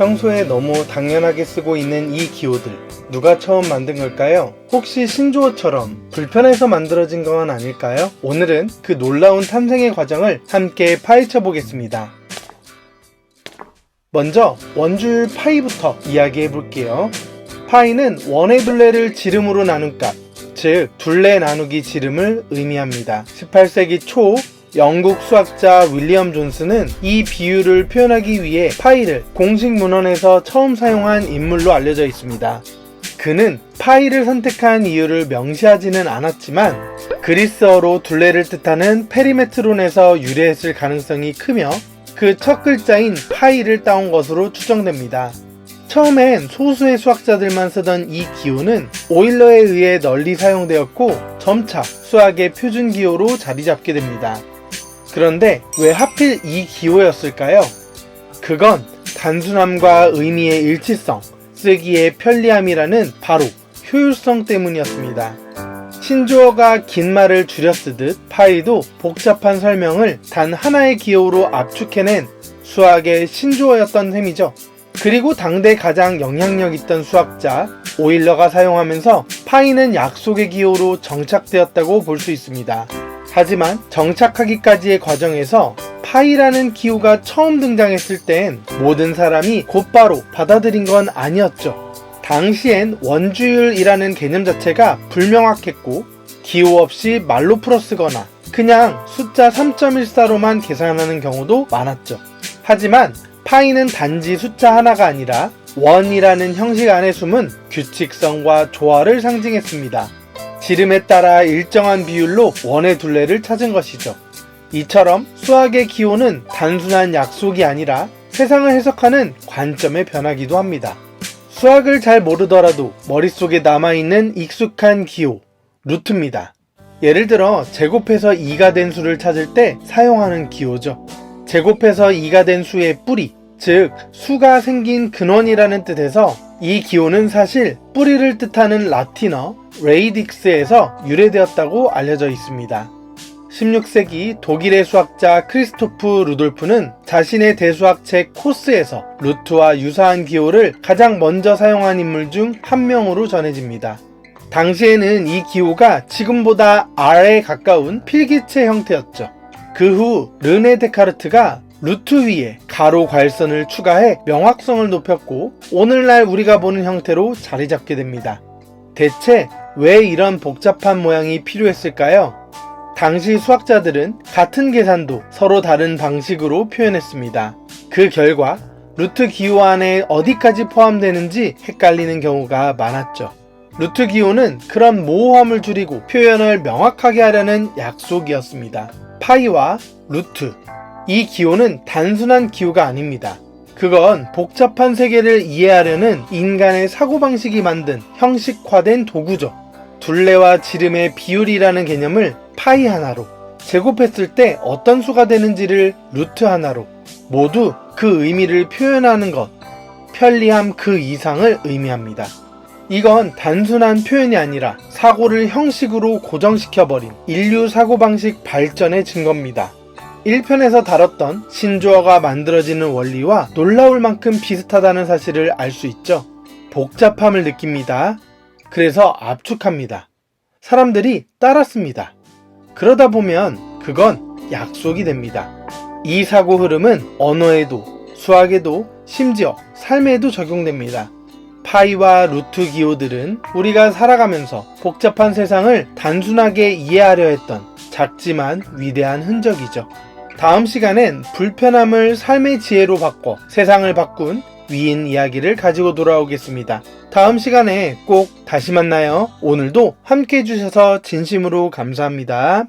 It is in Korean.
평소에 너무 당연하게 쓰고 있는 이 기호들, 누가 처음 만든 걸까요? 혹시 신조어처럼 불편해서 만들어진 건 아닐까요? 오늘은 그 놀라운 탄생의 과정을 함께 파헤쳐 보겠습니다. 먼저 원주율 파이부터 이야기해 볼게요. 파이는 원의 둘레를 지름으로 나눈 값, 즉 둘레 나누기 지름을 의미합니다. 18세기 초 영국 수학자 윌리엄 존스는 이 비율을 표현하기 위해 파이를 공식 문헌에서 처음 사용한 인물로 알려져 있습니다. 그는 파이를 선택한 이유를 명시하지는 않았지만 그리스어로 둘레를 뜻하는 페리메트론에서 유래했을 가능성이 크며 그 첫 글자인 파이를 따온 것으로 추정됩니다. 처음엔 소수의 수학자들만 쓰던 이 기호는 오일러에 의해 널리 사용되었고 점차 수학의 표준 기호로 자리 잡게 됩니다. 그런데 왜 하필 이 기호였을까요? 그건 단순함과 의미의 일치성, 쓰기의 편리함이라는 바로 효율성 때문이었습니다. 신조어가 긴 말을 줄여 쓰듯 파이도 복잡한 설명을 단 하나의 기호로 압축해낸 수학의 신조어였던 셈이죠. 그리고 당대 가장 영향력 있던 수학자 오일러가 사용하면서 파이는 약속의 기호로 정착되었다고 볼 수 있습니다. 하지만 정착하기까지의 과정에서 파이라는 기호가 처음 등장했을 땐 모든 사람이 곧바로 받아들인 건 아니었죠. 당시엔 원주율이라는 개념 자체가 불명확했고 기호 없이 말로 풀어 쓰거나 그냥 숫자 3.14로만 계산하는 경우도 많았죠. 하지만 파이는 단지 숫자 하나가 아니라 원이라는 형식 안에 숨은 규칙성과 조화를 상징했습니다. 지름에 따라 일정한 비율로 원의 둘레를 찾은 것이죠. 이처럼 수학의 기호는 단순한 약속이 아니라 세상을 해석하는 관점의 변화기도 합니다. 수학을 잘 모르더라도 머릿속에 남아있는 익숙한 기호, 루트입니다. 예를 들어 제곱해서 2가 된 수를 찾을 때 사용하는 기호죠. 제곱해서 2가 된 수의 뿌리, 즉 수가 생긴 근원이라는 뜻에서 이 기호는 사실 뿌리를 뜻하는 라틴어 레이딕스에서 유래되었다고 알려져 있습니다. 16세기 독일의 수학자 크리스토프 루돌프는 자신의 대수학책 코스에서 루트와 유사한 기호를 가장 먼저 사용한 인물 중 한 명으로 전해집니다. 당시에는 이 기호가 지금보다 R에 가까운 필기체 형태였죠. 그 후 르네 데카르트가 루트 위에 가로 괄선을 추가해 명확성을 높였고 오늘날 우리가 보는 형태로 자리 잡게 됩니다. 대체 왜 이런 복잡한 모양이 필요했을까요? 당시 수학자들은 같은 계산도 서로 다른 방식으로 표현했습니다. 그 결과 루트 기호 안에 어디까지 포함되는지 헷갈리는 경우가 많았죠. 루트 기호는 그런 모호함을 줄이고 표현을 명확하게 하려는 약속이었습니다. 파이와 루트, 이 기호는 단순한 기호가 아닙니다. 그건 복잡한 세계를 이해하려는 인간의 사고방식이 만든 형식화된 도구죠. 둘레와 지름의 비율이라는 개념을 파이 하나로, 제곱했을 때 어떤 수가 되는지를 루트 하나로, 모두 그 의미를 표현하는 것, 편리함 그 이상을 의미합니다. 이건 단순한 표현이 아니라 사고를 형식으로 고정시켜버린 인류 사고방식 발전의 증거입니다. 1편에서 다뤘던 신조어가 만들어지는 원리와 놀라울 만큼 비슷하다는 사실을 알 수 있죠. 복잡함을 느낍니다. 그래서 압축합니다. 사람들이 따랐습니다. 그러다 보면 그건 약속이 됩니다. 이 사고 흐름은 언어에도, 수학에도, 심지어 삶에도 적용됩니다. 파이와 루트 기호들은 우리가 살아가면서 복잡한 세상을 단순하게 이해하려 했던 작지만 위대한 흔적이죠. 다음 시간엔 불편함을 삶의 지혜로 바꿔 세상을 바꾼 위인 이야기를 가지고 돌아오겠습니다. 다음 시간에 꼭 다시 만나요. 오늘도 함께 해주셔서 진심으로 감사합니다.